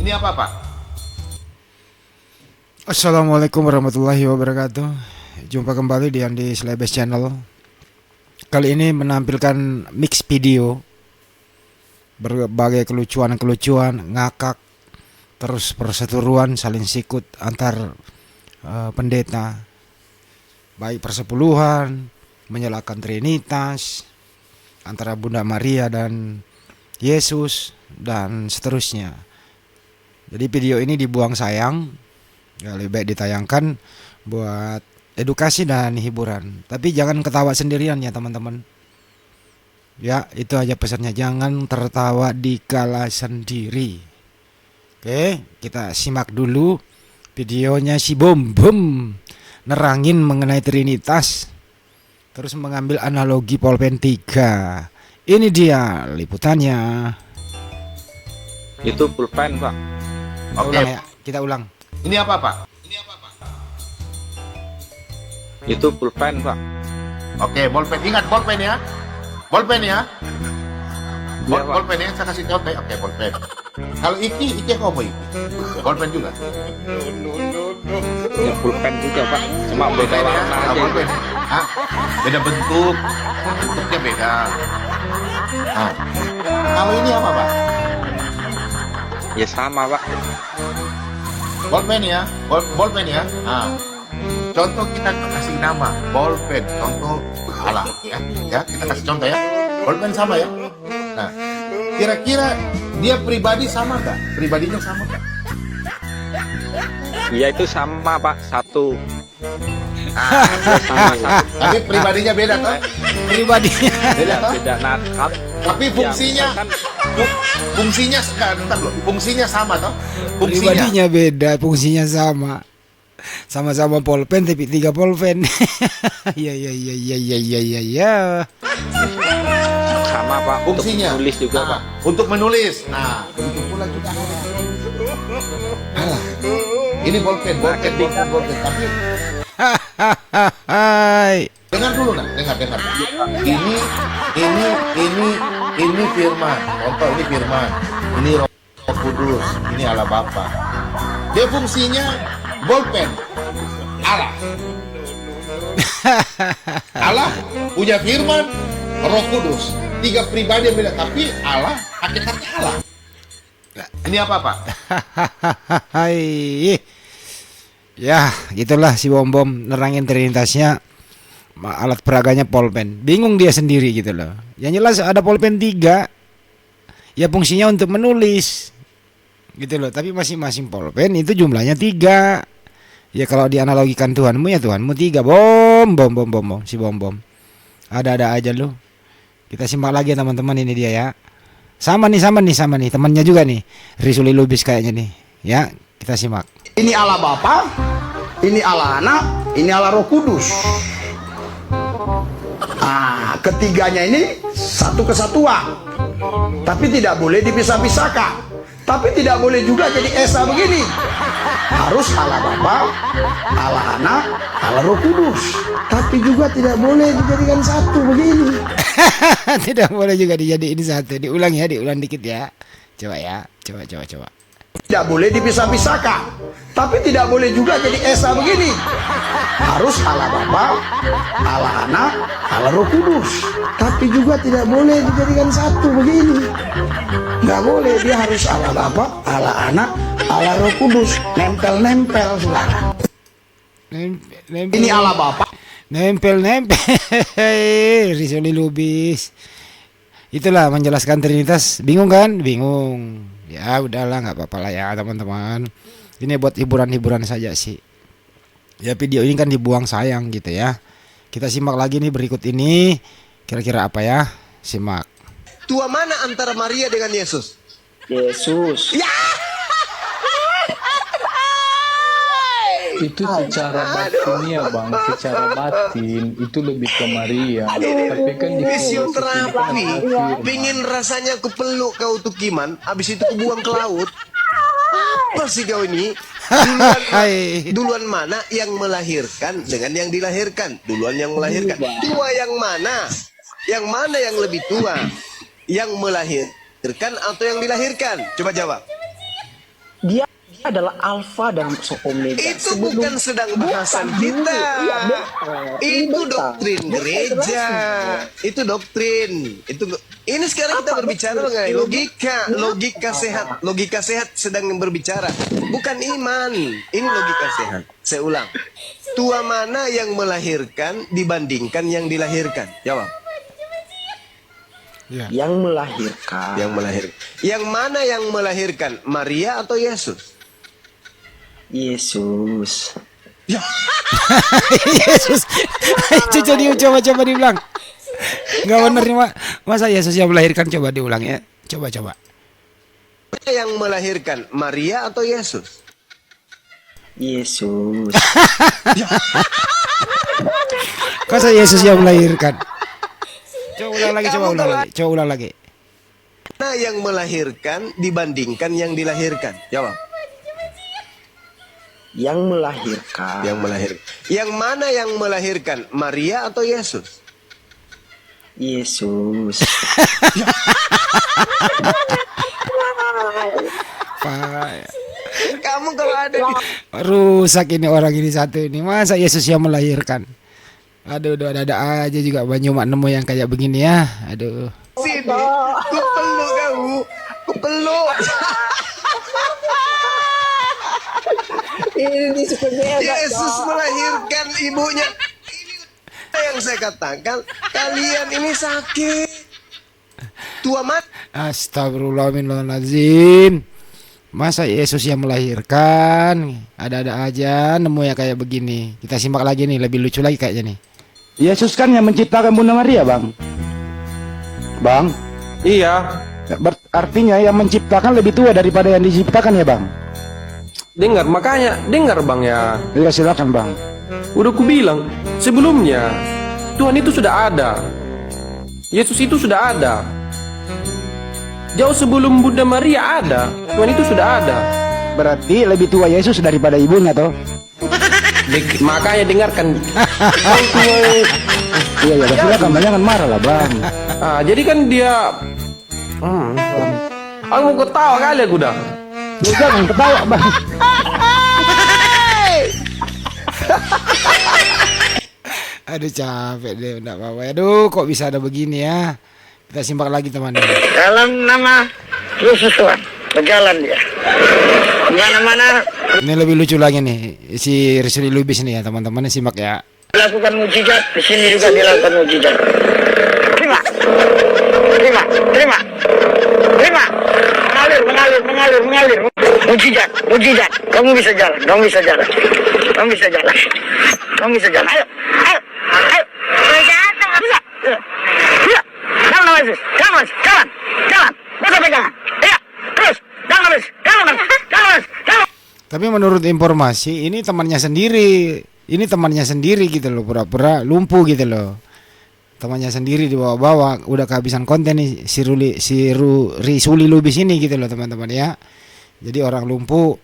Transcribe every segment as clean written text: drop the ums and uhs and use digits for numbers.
Ini apa, Pak? Assalamualaikum warahmatullahi wabarakatuh. Jumpa kembali di Andi Slebes Channel. Kali ini menampilkan mix video berbagai kelucuan-kelucuan, ngakak, terus perseteruan saling sikut antar pendeta, baik persepuluhan, menyalakan Trinitas antara Bunda Maria dan Yesus dan seterusnya. Jadi video ini dibuang sayang, lebih baik ditayangkan buat edukasi dan hiburan. Tapi jangan ketawa sendirian ya teman-teman. Ya, itu aja pesannya, jangan tertawa di kala sendiri. Oke, kita simak dulu videonya si Bom Bom nerangin mengenai Trinitas, terus mengambil analogi pulpen 3. Ini dia liputannya. Itu pulpen, Pak. Oke. Ulang ya, kita ulang. Ini apa, Pak? Itu pulpen, Pak. Oke, bolpen. Ingat bolpen ya. Bolpen ya. Iya, Pak. Bolpen ya, saya kasih contoh. Oke, bolpen. Kalau iki apa iki? Bolpen juga. Ya, pulpen juga, Pak. Cuma beda Bolpen ya. warna Ah, aja. bolpen. Hah? Beda bentuk. Bentuknya beda. Ah. Kalau ini apa, Pak? Ya sama, Pak. Bolpen ya. Bolpen ya. Ah. Contoh kita kasih nama bolpen. Contoh alah ya. Ya, kita kasih contoh ya. Bolpen sama ya. Nah, kira-kira dia pribadi sama nggak? Pribadinya sama nggak? Iya, itu sama, Pak. Satu. Ah, Sama, satu. tapi pribadinya beda toh? Pribadinya Beda toh? Beda nakat. Tapi fungsinya fungsinya sekarang loh. Fungsinya sama toh? Fungsinya. pribadinya beda, fungsinya sama. Sama-sama pulpen tapi 3 pulpen. Ya ya ya ya ya ya ya ya. Sama, Pak. Untuk Fungsinya. tulis juga, Nah, Pak. untuk menulis. Nah, begitu pula juga. Alah. Ini bolpen. Tapi Hai. dengar dulu nah, dengar. Ini firman. Contoh ini firman. Ini Roh Kudus. Ini Allah Bapa. Dia fungsinya bolpen. Allah. Allah punya firman, Roh Kudus. 3 pribadi yang beda, tapi Allah hakikatnya Allah. Ini apa, Pak? Hai. Ya, gitulah si Bom Bom nerangin Trinitasnya, alat peraganya pulpen. Bingung dia sendiri gitu loh. Yang jelas ada pulpen 3. Ya fungsinya untuk menulis. Gitu loh, tapi masing-masing pulpen itu jumlahnya 3. Ya kalau dianalogikan Tuhanmu ya Tuhanmu 3. Bom si Bom Bom. Ada-ada aja lu. Kita simak lagi teman-teman, ini dia ya. Sama nih temannya juga nih. Risuli Lubis kayaknya nih. Ya, kita simak. Ini Allah Bapa, ini Allah Anak, ini Allah Roh Kudus. Ketiganya ini satu kesatuan. Tapi tidak boleh dipisah-pisahkan. Tapi tidak boleh juga jadi esa begini. Harus Allah Bapa, Allah Anak, Allah Roh Kudus. Tapi juga tidak boleh dijadikan satu begini. Tidak boleh juga dijadiin satu. Diulang dikit ya. Coba ya, coba. Tidak boleh dipisah-pisahkan. Tapi tidak boleh juga jadi esa begini. Harus Allah Bapa, Allah Anak, Allah Roh Kudus. Tapi juga tidak boleh dijadikan satu begini. Nggak boleh, dia harus Allah Bapa, Allah Anak, Allah Roh Kudus. Nempel-nempel, saudara. Ini Allah Bapa. Nempel. Risoli Lubis. Itulah menjelaskan Trinitas. Bingung kan? Bingung. Ya udahlah, nggak apa-apa lah ya teman-teman. Ini buat hiburan-hiburan saja sih. Ya video ini kan dibuang sayang gitu ya. Kita simak lagi nih berikut ini. Kira-kira apa ya? Simak. Tua mana antara Maria dengan Yesus? Yesus itu secara batin ya bang, secara batin itu lebih ke Maria. Tapi kan di Fisioterapi, pingin rasanya aku peluk kau tuh Kiman, habis itu aku buang ke laut. Apa sih kau ini? Duluan mana yang melahirkan dengan yang dilahirkan? Duluan yang melahirkan. Tua yang mana? Yang mana yang lebih tua? Yang melahirkan atau yang dilahirkan? Coba jawab. Dia adalah alfa dan omega. Itu bukan sedang bahasan kita. Itu doktrin gereja. Itu doktrin. Ini sekarang kita berbicara mengenai logika sehat. Logika sehat sedang berbicara, bukan iman. Ini logika sehat. Saya ulang. Tua mana yang melahirkan dibandingkan yang dilahirkan? Jawab. Yang melahirkan. Yang mana yang melahirkan? Maria atau Yesus? Yesus. Yesus. Coba coba diulang. Enggak benar nih, masa Yesus yang melahirkan? Coba diulang ya. Coba. Yang melahirkan Maria atau Yesus? Yesus. Masa Yesus yang melahirkan? Coba ulang lagi. Mana yang melahirkan dibandingkan yang dilahirkan? Jawab. Yang melahirkan. Yang mana yang melahirkan? Maria atau Yesus? Yesus. Kamu kalau ada di... Rusak ini orang ini satu ini. Masa Yesus yang melahirkan? Aduh, ada aja juga banyak mak nemu yang kayak begini ya. Aduh. Sini, ku peluk kamu. Ku peluk. Ini sebenarnya Yesus melahirkan ibunya. Ini yang saya katakan, kalian ini sakit. Tua mat. Astagfirullahaladzim. Masa Yesus yang melahirkan? Ada-ada aja nemu yang kayak begini. Kita simak lagi nih, lebih lucu lagi kayaknya nih. Yesus kan yang menciptakan Bunda Maria, Bang. Bang? Iya. Artinya yang menciptakan lebih tua daripada yang diciptakan ya, Bang? Dengar, makanya dengar Bang ya. Ya silakan, Bang. Udah ku bilang sebelumnya, Tuhan itu sudah ada. Yesus itu sudah ada. Jauh sebelum Bunda Maria ada, Tuhan itu sudah ada. Berarti lebih tua Yesus daripada ibunya toh? Makanya dengarkan. Iya, silakan, Bang, jangan marah lah, Bang. Jadi kan dia aku mau ketawa kali aku dah. Jangan ketawa, Bang. Aduh, capek deh, enggak apa-apa. Aduh, kok bisa ada begini ya. Kita simak lagi, teman-teman. Dalam nama Yesus Tuhan, berjalan dia. Mana-mana. Ini lebih lucu lagi nih, si Rizuli Lubis nih ya, teman-teman, simak ya. Lakukan mujizat, di sini juga dilakukan mujizat. Terima. Mengalir. Mujizat. Kamu bisa jalan. Ayo. Bisa. Jalan. Bisa pegangan. Iya. Terus. Jalan. Tapi menurut informasi, ini temannya sendiri. Ini temannya sendiri gitu loh, pura-pura lumpuh gitu loh. Temannya sendiri dibawa-bawa, udah kehabisan konten nih si Rizuli Lubis ini gitu loh, teman-teman ya. Jadi orang lumpuh,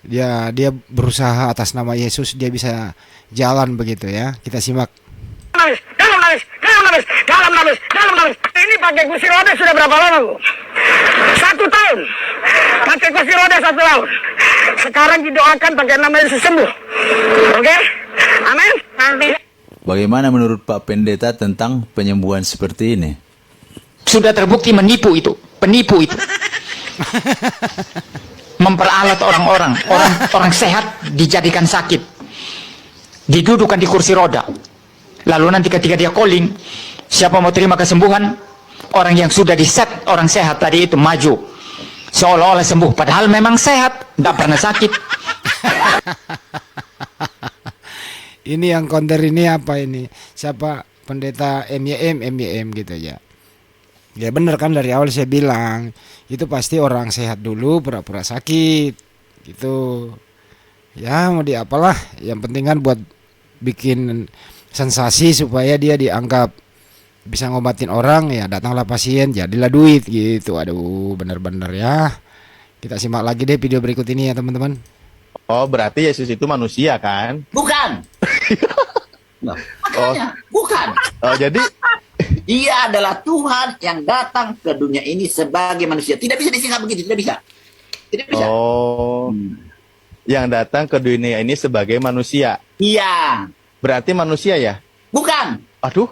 dia berusaha atas nama Yesus dia bisa jalan begitu ya. Kita simak. Dalam. Ini pakai kursi roda sudah berapa lama, Bu? 1 tahun. Pakai kursi roda 1 tahun. Sekarang didoakan pakai nama Yesus sembuh. Oke? Amin. Bagaimana menurut Pak Pendeta tentang penyembuhan seperti ini? Sudah terbukti menipu itu, penipu itu. Memperalat orang sehat dijadikan sakit. Didudukan di kursi roda. Lalu nanti ketika dia calling, siapa mau terima kesembuhan? Orang yang sudah diset orang sehat tadi itu maju. Seolah-olah sembuh, padahal memang sehat, tidak pernah sakit. Ini yang konter ini apa ini? Siapa? Pendeta MYM gitu ya. Ya bener kan, dari awal saya bilang itu pasti orang sehat dulu pura-pura sakit gitu. Ya mau diapalah, yang penting kan buat bikin sensasi supaya dia dianggap bisa ngobatin orang, ya datanglah pasien jadilah duit gitu. Aduh, bener-bener ya. Kita simak lagi deh video berikut ini ya, teman-teman. Oh, berarti Yesus itu manusia kan? Bukan. Makanya, bukan. Oh, jadi dia adalah Tuhan yang datang ke dunia ini sebagai manusia. Tidak bisa disingkat begitu, tidak bisa. Tidak bisa. Oh. Yang datang ke dunia ini sebagai manusia. Iya. Berarti manusia ya? Bukan. Aduh.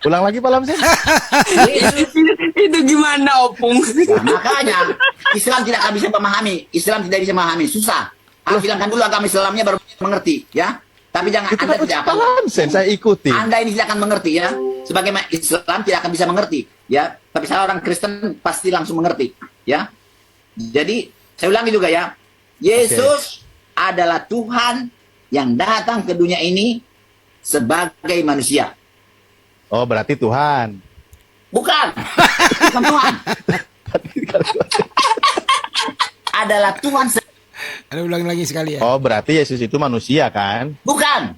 Ulang lagi Pak Lamsin. Itu gimana, Opung? Nah, makanya Islam tidak akan bisa memahami. Islam tidak bisa memahami. Susah. Harus hilangkan dulu agama Islamnya baru mengerti, ya. Tapi jangan Itu Anda kan tidak Pak akan. Lamsin, saya ikuti. Anda ini tidak akan mengerti, ya. Sebagaimana Islam tidak akan bisa mengerti, ya. Tapi saya orang Kristen pasti langsung mengerti, ya. Jadi saya ulangi juga ya. Yesus adalah Tuhan yang datang ke dunia ini sebagai manusia. Oh, berarti Tuhan. Bukan. Bukan Tuhan. Adalah Tuhan. Ada ulang lagi sekali ya. Oh, berarti Yesus itu manusia kan? Bukan.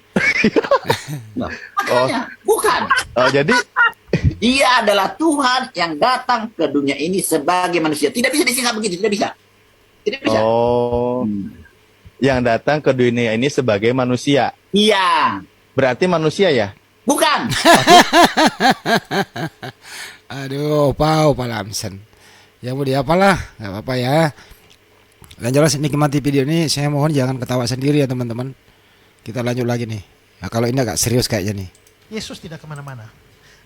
Makanya, bukan. Oh, jadi Dia adalah Tuhan yang datang ke dunia ini sebagai manusia. Tidak bisa disingkat begitu, tidak bisa. Tidak bisa. Oh. Yang datang ke dunia ini sebagai manusia. Iya. Berarti manusia ya? Bukan. Aduh, Pak Lamsen. Ya mau diapalah, nggak apa-apa ya. Dan jelas nikmati video ini, saya mohon jangan ketawa sendiri ya teman-teman. Kita lanjut lagi nih. Nah, kalau ini agak serius kayaknya nih. Yesus tidak kemana-mana.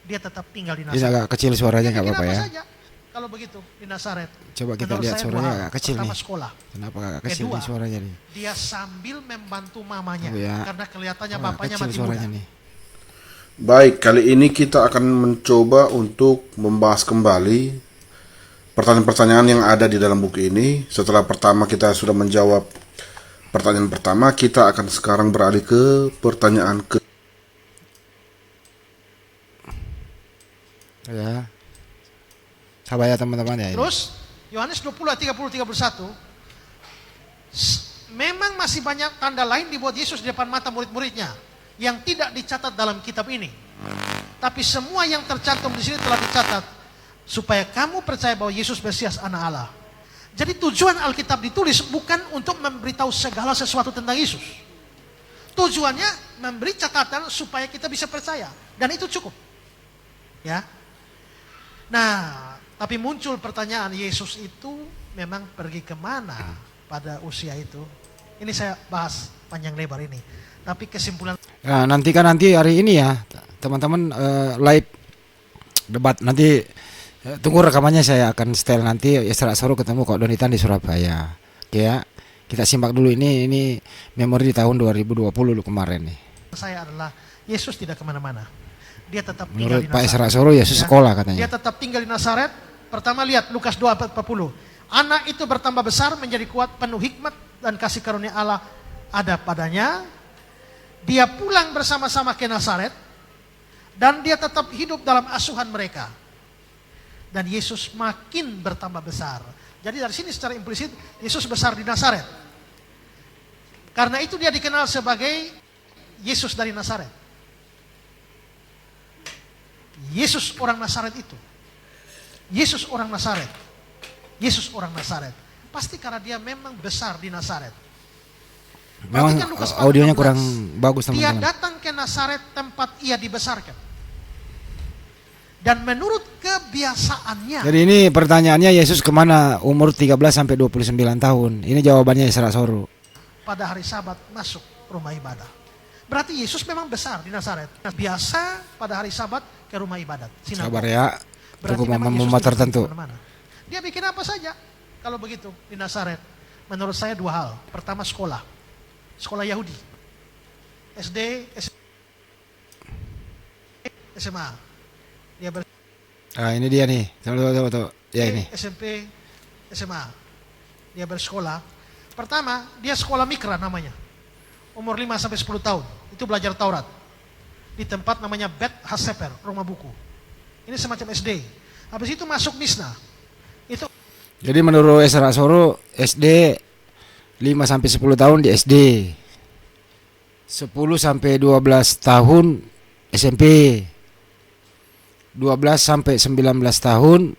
Dia tetap tinggal di Ini Nazaret. agak kecil suaranya, nggak Dia apa-apa bikin ya. saja kalau begitu di Nazaret. Coba kita Menurut lihat saya suaranya dua hal. agak kecil Pertama, nih. sekolah. Kenapa agak kecil Kedua, nih suaranya nih? Dia sambil membantu mamanya Oh ya. karena kelihatannya Oh, bapaknya kecil masih suaranya muda. nih. Baik, kali ini kita akan mencoba untuk membahas kembali pertanyaan-pertanyaan yang ada di dalam buku ini. Setelah pertama kita sudah menjawab pertanyaan pertama, kita akan sekarang beralih ke pertanyaan ke. Ya. Sabar ya teman-teman ya. Ini. Terus Yohanes 20 ayat 30-31 memang masih banyak tanda lain dibuat Yesus di depan mata murid-muridnya yang tidak dicatat dalam kitab ini. Tapi semua yang tercantum di sini telah dicatat supaya kamu percaya bahwa Yesus Mesias Anak Allah. Jadi tujuan Alkitab ditulis bukan untuk memberitahu segala sesuatu tentang Yesus. Tujuannya memberi catatan supaya kita bisa percaya, dan itu cukup. Ya. Nah, tapi muncul pertanyaan, Yesus itu memang pergi kemana pada usia itu? Ini saya bahas panjang lebar ini. Tapi kesimpulan. Nah, nanti hari ini ya teman-teman live debat nanti. Tunggu rekamannya, saya akan setel nanti. Isra Soro ketemu Kok Donitan di Surabaya. Oke ya, kita simak dulu ini memori di tahun 2020 dulu kemarin nih. Saya adalah Yesus tidak kemana-mana. Dia tetap tinggal Menurut di Pak Nazaret. Isra Soro Yesus sekolah katanya. Dia tetap tinggal di Nazaret. Pertama lihat Lukas 2:40. Anak itu bertambah besar menjadi kuat, penuh hikmat dan kasih karunia Allah ada padanya. Dia pulang bersama-sama ke Nazaret dan dia tetap hidup dalam asuhan mereka. Dan Yesus makin bertambah besar. Jadi dari sini secara implisit Yesus besar di Nazaret. Karena itu dia dikenal sebagai Yesus dari Nazaret. Yesus orang Nazaret itu. Yesus orang Nazaret. Yesus orang Nazaret. Pasti karena dia memang besar di Nazaret. Memang Perhatikan Lukas audionya 4:16. kurang bagus Dia teman-teman. datang ke Nazaret tempat ia dibesarkan. Dan menurut kebiasaannya. Jadi ini pertanyaannya, Yesus kemana umur 13 sampai 29 tahun? Ini jawabannya Isra Soro. Pada hari Sabat masuk rumah ibadah. Berarti Yesus memang besar di Nazaret. Biasa pada hari Sabat ke rumah ibadat. Sabar ya. Berarti Tunggu memang momen Yesus tertentu. tidak kemana-mana. Dia bikin apa saja kalau begitu di Nazaret. Menurut saya dua hal. Pertama sekolah. Sekolah Yahudi. SD, SMA. Dia Ini dia nih. Tuh. Ya ini. SMP, SMA. Dia bersekolah. Pertama, dia sekolah mikra namanya. Umur 5 sampai 10 tahun. Itu belajar Taurat. Di tempat namanya Bet Haseper, rumah buku. Ini semacam SD. Habis itu masuk Misna. Itu Jadi menurut Isra Soro SD 5 sampai 10 tahun di SD. 10 sampai 12 tahun SMP. 12 sampai 19 tahun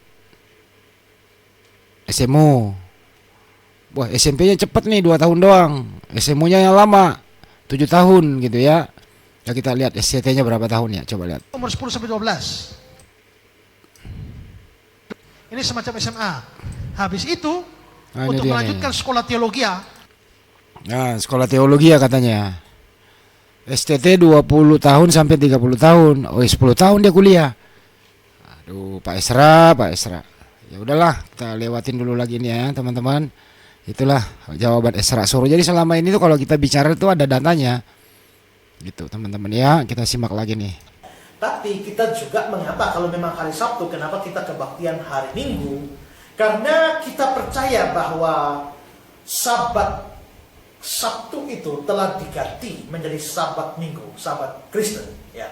SMU. Wah, SMP-nya cepet nih 2 tahun doang. SMU-nya yang lama 7 tahun gitu ya. Ya kita lihat SCT-nya berapa tahun ya, coba lihat. umur 10 sampai 12. Ini semacam SMA. Habis itu Nah, untuk ini dia melanjutkan sekolah teologi ya. Nah, sekolah teologi ya katanya. STT 20 tahun sampai 30 tahun. Oh, 10 tahun dia kuliah. Aduh, Pak Esra. Ya udahlah, kita lewatin dulu lagi nih ya, teman-teman. Itulah jawaban Esra Soro. Jadi selama ini tuh kalau kita bicara itu ada datanya. Gitu, teman-teman ya. Kita simak lagi nih. Tapi kita juga mengapa kalau memang hari Sabtu, kenapa kita kebaktian hari Minggu? Karena kita percaya bahwa Sabat Sabtu itu telah diganti menjadi Sabat Minggu, Sabat Kristen. Ya.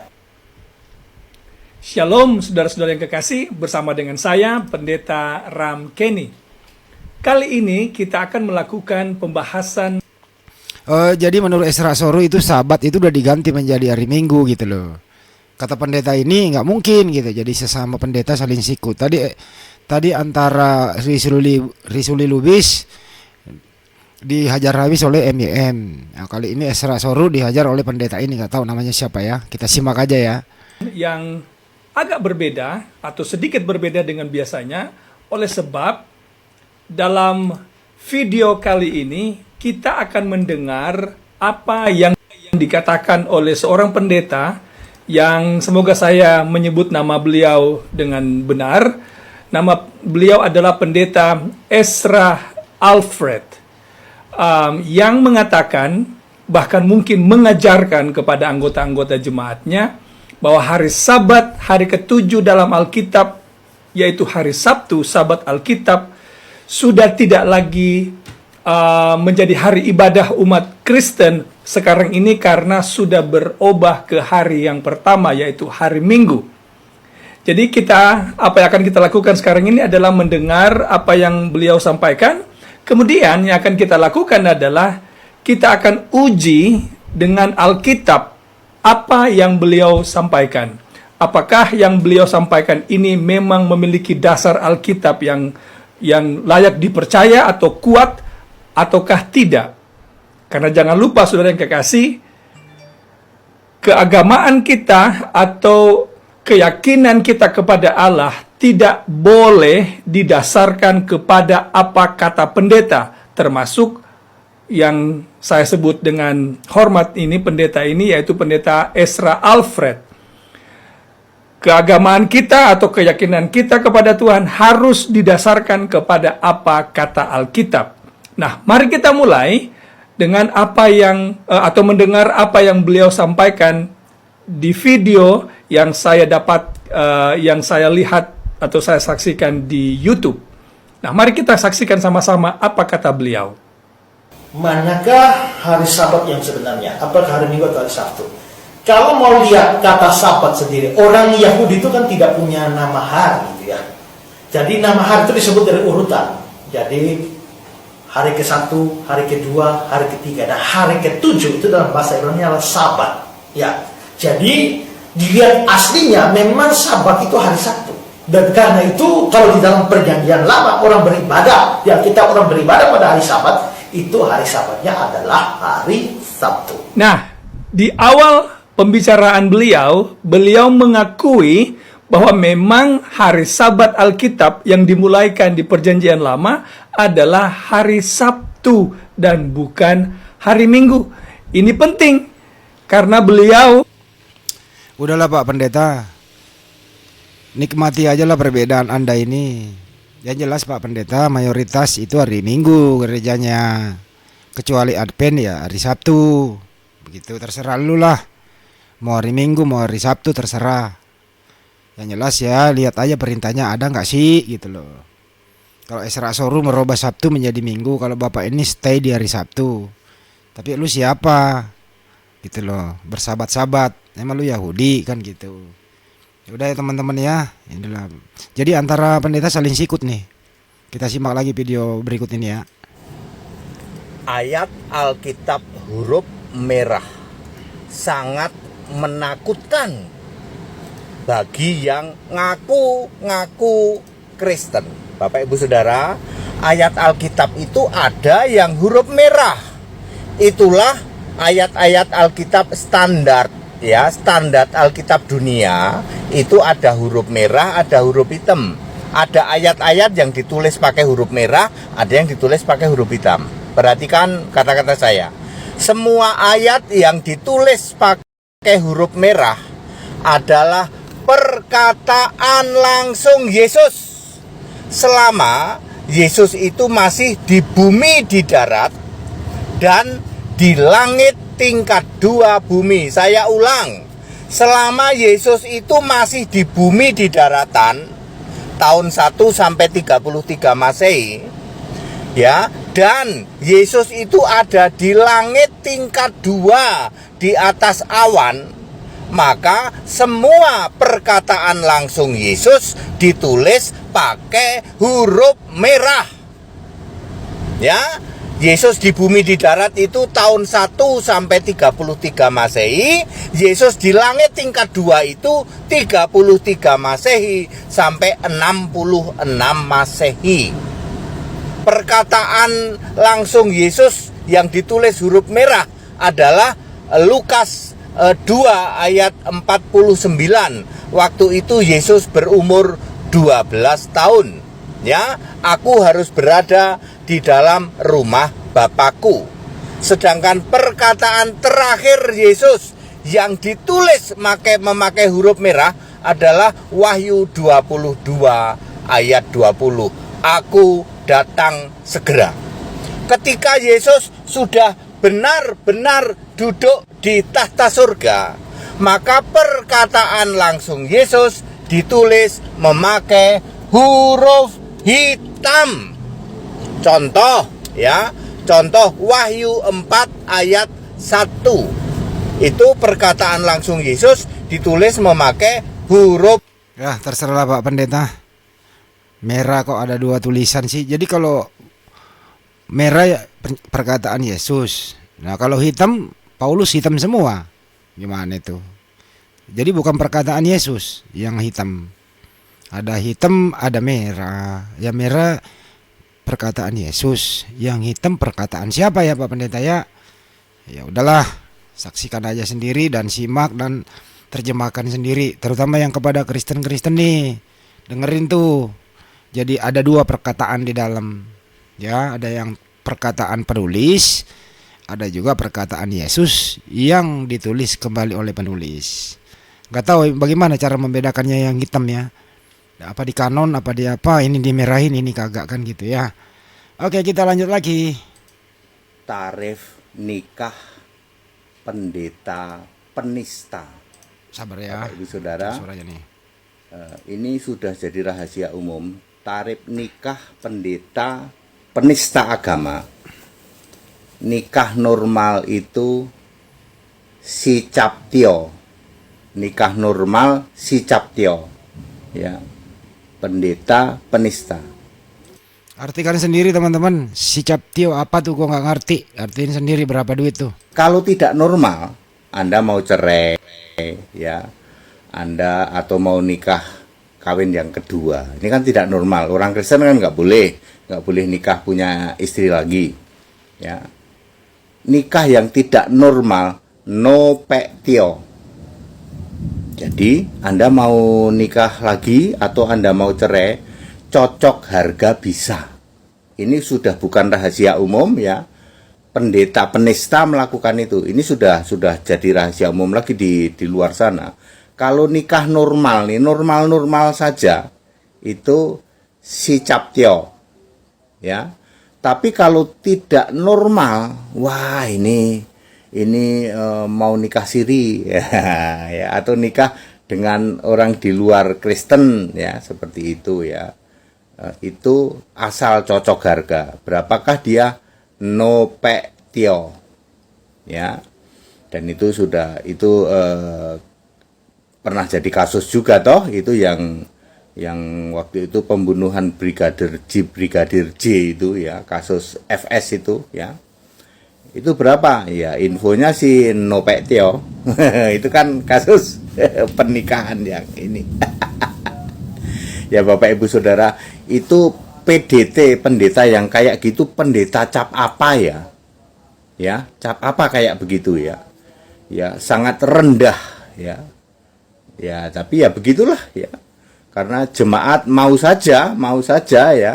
Shalom saudara-saudara yang kekasih, bersama dengan saya Pendeta Ram Kenny. Kali ini kita akan melakukan pembahasan. Jadi menurut Esra Soro itu Sabat itu udah diganti menjadi hari Minggu gitu loh. Kata pendeta ini nggak mungkin gitu. Jadi sesama pendeta saling sikut. Tadi antara Risuli Lubis dihajar habis oleh MYM. Nah, kali ini Esra Soro dihajar oleh pendeta ini, nggak tahu namanya siapa ya. Kita simak aja ya. Yang agak berbeda atau sedikit berbeda dengan biasanya, oleh sebab dalam video kali ini kita akan mendengar apa yang dikatakan oleh seorang pendeta yang semoga saya menyebut nama beliau dengan benar. Nama beliau adalah Pendeta Ezra Alfred, yang mengatakan, bahkan mungkin mengajarkan kepada anggota-anggota jemaatnya bahwa hari Sabat, hari ke-7 dalam Alkitab, yaitu hari Sabtu, Sabat Alkitab, sudah tidak lagi menjadi hari ibadah umat Kristen sekarang ini karena sudah berubah ke hari yang pertama, yaitu hari Minggu. Jadi apa yang akan kita lakukan sekarang ini adalah mendengar apa yang beliau sampaikan. Kemudian yang akan kita lakukan adalah kita akan uji dengan Alkitab apa yang beliau sampaikan. Apakah yang beliau sampaikan ini memang memiliki dasar Alkitab yang layak dipercaya atau kuat ataukah tidak? Karena jangan lupa saudara yang kekasih, keagamaan kita atau keyakinan kita kepada Allah tidak boleh didasarkan kepada apa kata pendeta, termasuk yang saya sebut dengan hormat ini, pendeta ini, yaitu Pendeta Ezra Alfred. Keagamaan kita atau keyakinan kita kepada Tuhan harus didasarkan kepada apa kata Alkitab. Nah, mari kita mulai dengan apa yang atau mendengar apa yang beliau sampaikan di video yang saya dapat, yang saya lihat atau saya saksikan di YouTube. Nah, mari kita saksikan sama-sama apa kata beliau. Manakah hari Sabat yang sebenarnya? Apakah hari Minggu atau hari Sabtu? Kalau mau lihat kata Sabat sendiri, orang Yahudi itu kan tidak punya nama hari gitu ya. Jadi nama hari itu disebut dari urutan. Jadi hari ke-1, hari ke-2, hari ke-3, dan hari ke-7 itu dalam bahasa Ibrani adalah Sabat. Ya. Jadi dilihat aslinya memang Sabat itu hari Sabtu. Dan karena itu kalau di dalam perjanjian lama orang beribadah, ya kita orang beribadah pada hari Sabat, itu hari Sabatnya adalah hari Sabtu. Nah, di awal pembicaraan beliau mengakui bahwa memang hari Sabat Alkitab yang dimulaikan di perjanjian lama adalah hari Sabtu dan bukan hari Minggu. Ini penting karena beliau... Udahlah Pak Pendeta, nikmati aja lah perbedaan Anda ini. Yang jelas Pak Pendeta, mayoritas itu hari Minggu gerejanya, kecuali Advent ya hari Sabtu. Begitu, terserah lu lah, mau hari Minggu mau hari Sabtu terserah. Yang jelas ya, lihat aja perintahnya ada nggak sih gitu loh. Kalau Esra Soro merubah Sabtu menjadi Minggu, kalau Bapak ini stay di hari Sabtu. Tapi lu siapa gitu loh, bersahabat-sahabat, emang lu Yahudi kan gitu. Udah ya teman-teman ya, inilah. Jadi antara pendeta saling sikut nih. Kita simak lagi video berikut ini ya. Ayat Alkitab huruf merah sangat menakutkan bagi yang ngaku-ngaku Kristen. Bapak Ibu Saudara, ayat Alkitab itu ada yang huruf merah. Itulah ayat-ayat Alkitab standar. Ya, standar Alkitab dunia itu ada huruf merah, ada huruf hitam. Ada ayat-ayat yang ditulis pakai huruf merah, ada yang ditulis pakai huruf hitam. Perhatikan kata-kata saya. Semua ayat yang ditulis pakai huruf merah adalah perkataan langsung Yesus. Selama Yesus itu masih di bumi di darat dan di langit tingkat 2 bumi. Saya ulang, selama Yesus itu masih di bumi di daratan tahun 1 sampai 33 Masehi, ya, dan Yesus itu ada di langit tingkat 2 di atas awan, maka semua perkataan langsung Yesus ditulis pakai huruf merah. Ya, Yesus di bumi di darat itu tahun 1 sampai 33 Masehi. Yesus di langit tingkat 2 itu 33 Masehi sampai 66 Masehi. Perkataan langsung Yesus yang ditulis huruf merah adalah Lukas 2 ayat 49. Waktu itu Yesus berumur 12 tahun. Ya, aku harus berada di dalam rumah Bapakku. Sedangkan perkataan terakhir Yesus yang ditulis memakai huruf merah adalah Wahyu 22 ayat 20. Aku datang segera. Ketika Yesus sudah benar-benar duduk di tahta surga, maka perkataan langsung Yesus ditulis memakai huruf hitam. Contoh, ya, contoh Wahyu 4 ayat 1. Itu perkataan langsung Yesus ditulis memakai huruf. Ya, terserah Pak Pendeta. Merah kok ada 2 tulisan sih. Jadi kalau merah ya perkataan Yesus. Nah, kalau hitam Paulus hitam semua. Gimana itu? Jadi bukan perkataan Yesus yang hitam. Ada hitam, ada merah. Ya merah perkataan Yesus, yang hitam perkataan siapa ya Pak Pendeta ya? Ya udahlah, saksikan aja sendiri dan simak dan terjemahkan sendiri, terutama yang kepada Kristen-Kristen nih. Dengerin tuh. Jadi ada 2 perkataan di dalam. Ya, ada yang perkataan penulis, ada juga perkataan Yesus yang ditulis kembali oleh penulis. Gak tahu bagaimana cara membedakannya yang hitam ya. Apa di kanon, apa di apa, ini dimerahin, ini kagak kan gitu ya. Oke, kita lanjut lagi. Tarif nikah pendeta penista. Sabar ya, Bapak, Ibu Saudara. Suaranya nih. Ini sudah jadi rahasia umum. Tarif nikah pendeta penista agama. Nikah normal itu sicaptio. Nikah normal sicaptio. Ya. Pendeta penista. Artikan sendiri teman-teman. Sicaptio apa tuh, gua nggak ngerti. Artiin sendiri berapa duit tuh. Kalau tidak normal, Anda mau cerai, ya, Anda atau mau nikah kawin yang kedua, ini kan tidak normal. Orang Kristen kan nggak boleh nikah punya istri lagi, ya. Nikah yang tidak normal, no pectio. Jadi Anda mau nikah lagi atau Anda mau cerai, cocok harga bisa. Ini sudah bukan rahasia umum ya. Pendeta penista melakukan itu. Ini sudah jadi rahasia umum lagi di luar sana. Kalau nikah normal nih, normal saja, itu sicaptio. Ya. Tapi kalau tidak normal, wah ini mau nikah siri ya, atau nikah dengan orang di luar Kristen ya, seperti itu ya. Itu asal cocok harga. Berapakah dia? No pectio ya. Dan itu pernah jadi kasus juga toh, itu yang waktu itu pembunuhan Brigadir J itu ya, kasus FS itu ya. Itu berapa? Ya infonya sih no pectio. Itu kan kasus pernikahan yang ini. Ya Bapak Ibu Saudara, itu PDT, pendeta yang kayak gitu, pendeta cap apa ya? Ya, cap apa kayak begitu ya? Ya, sangat rendah ya. Ya, tapi ya begitulah ya. Karena jemaat mau saja ya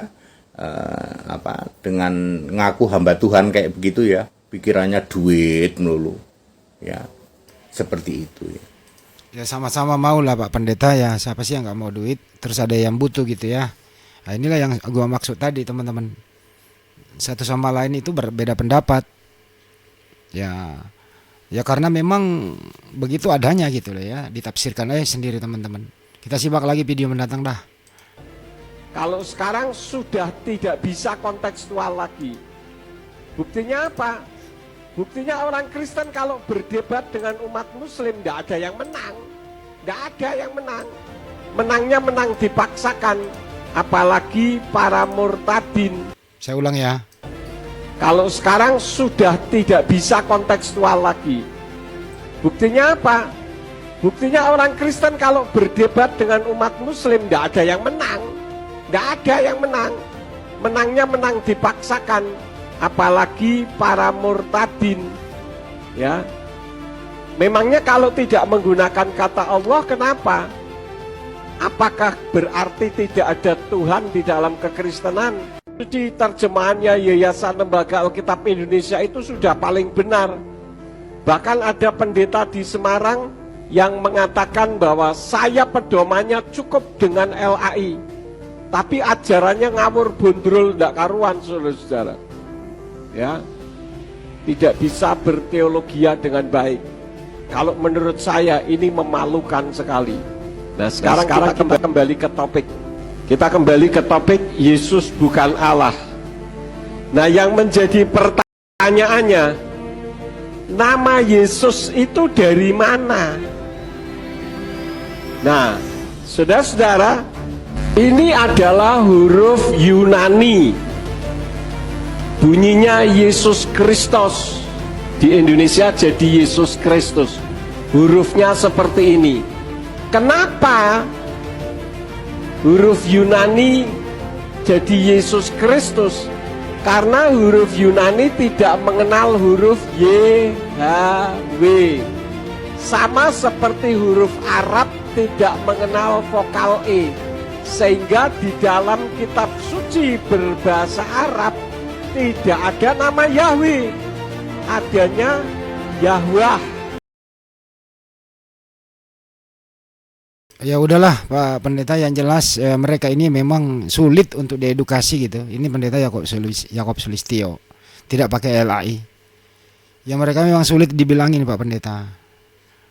dengan ngaku hamba Tuhan kayak begitu ya, pikirannya duit melulu ya, seperti itu ya. Ya sama-sama mau lah Pak Pendeta ya, siapa sih yang nggak mau duit, terus ada yang butuh gitu ya. Nah inilah yang gua maksud tadi teman-teman, satu sama lain itu berbeda pendapat ya, ya karena memang begitu adanya gitu loh ya, ditafsirkan aja sendiri teman-teman. Kita simak lagi video mendatang dah. Kalau sekarang sudah tidak bisa kontekstual lagi. Buktinya apa? Buktinya orang Kristen kalau berdebat dengan umat Muslim tidak ada yang menang. Tidak ada yang menang. Menangnya menang dipaksakan. Apalagi para murtadin. Saya ulang ya. Kalau sekarang sudah tidak bisa kontekstual lagi. Buktinya apa? Buktinya orang Kristen kalau berdebat dengan umat Muslim tidak ada yang menang. Tidak ada yang menang. Menangnya menang dipaksakan. Apalagi para murtadin. Ya. Memangnya kalau tidak menggunakan kata Allah, kenapa? Apakah berarti tidak ada Tuhan di dalam kekristenan? Di terjemahannya Yayasan Lembaga Alkitab Indonesia itu sudah paling benar. Bahkan ada pendeta di Semarang yang mengatakan bahwa saya pedomannya cukup dengan LAI, tapi ajarannya ngawur bondrol tidak karuan, saudara-saudara. Ya, tidak bisa berteologia dengan baik. Kalau menurut saya ini memalukan sekali. Nah sekarang kita kembali ke topik. Kita kembali ke topik Yesus bukan Allah. Nah yang menjadi pertanyaannya, nama Yesus itu dari mana? Nah, saudara-saudara, ini adalah huruf Yunani. Bunyinya Yesus Kristus. Di Indonesia jadi Yesus Kristus. Hurufnya seperti ini. Kenapa huruf Yunani jadi Yesus Kristus? Karena huruf Yunani tidak mengenal huruf YHW. Sama seperti huruf Arab tidak mengenal vokal E, sehingga di dalam kitab suci berbahasa Arab tidak ada nama Yahweh, adanya Yahwah. Ya udahlah Pak Pendeta, yang jelas mereka ini memang sulit untuk diedukasi gitu. Ini Pendeta Yakob Sulistyo tidak pakai LAI. Ya mereka memang sulit dibilangin Pak Pendeta,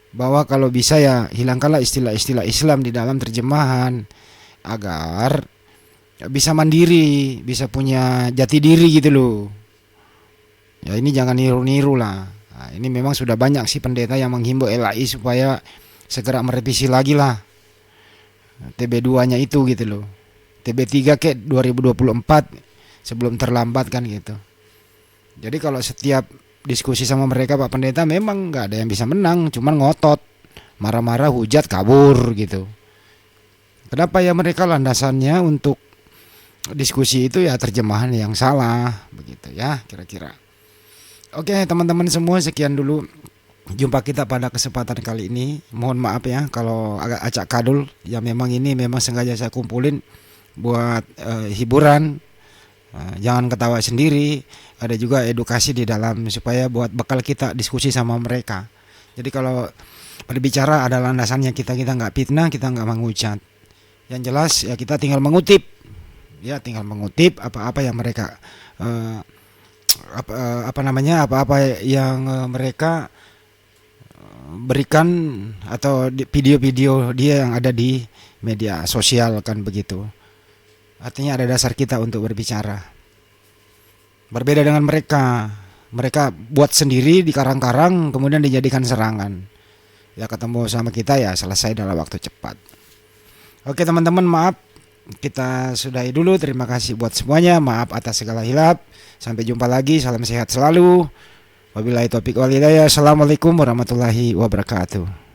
bahwa kalau bisa ya hilangkanlah istilah-istilah Islam di dalam terjemahan agar bisa mandiri, bisa punya jati diri gitu loh. Ya ini jangan niru-niru lah. Nah, ini memang sudah banyak sih pendeta yang menghimbau LAI supaya segera merevisi lagi lah TB2-nya itu gitu loh. TB3 ke 2024 sebelum terlambat kan gitu. Jadi kalau setiap diskusi sama mereka Pak Pendeta memang nggak ada yang bisa menang, cuman ngotot, marah-marah, hujat, kabur gitu. Kenapa ya mereka landasannya untuk diskusi itu ya terjemahan yang salah begitu ya kira-kira. Oke teman-teman semua, sekian dulu jumpa kita pada kesempatan kali ini. Mohon maaf ya kalau agak acak kadul, ya memang ini memang sengaja saya kumpulin buat hiburan. Jangan ketawa sendiri, ada juga edukasi di dalam supaya buat bekal kita diskusi sama mereka. Jadi kalau berbicara ada landasannya, kita nggak fitnah, kita nggak menghujat. Yang jelas ya kita tinggal mengutip, apa-apa yang mereka apa-apa yang mereka berikan atau video-video dia yang ada di media sosial kan begitu. Artinya ada dasar kita untuk berbicara. Berbeda dengan mereka. Mereka buat sendiri di karang-karang kemudian dijadikan serangan. Ya ketemu sama kita ya selesai dalam waktu cepat. Oke teman-teman, maaf kita sudahi dulu. Terima kasih buat semuanya. Maaf atas segala hilap. Sampai jumpa lagi. Salam sehat selalu. Wabillahi taufiq wal hidayah. Assalamualaikum warahmatullahi wabarakatuh.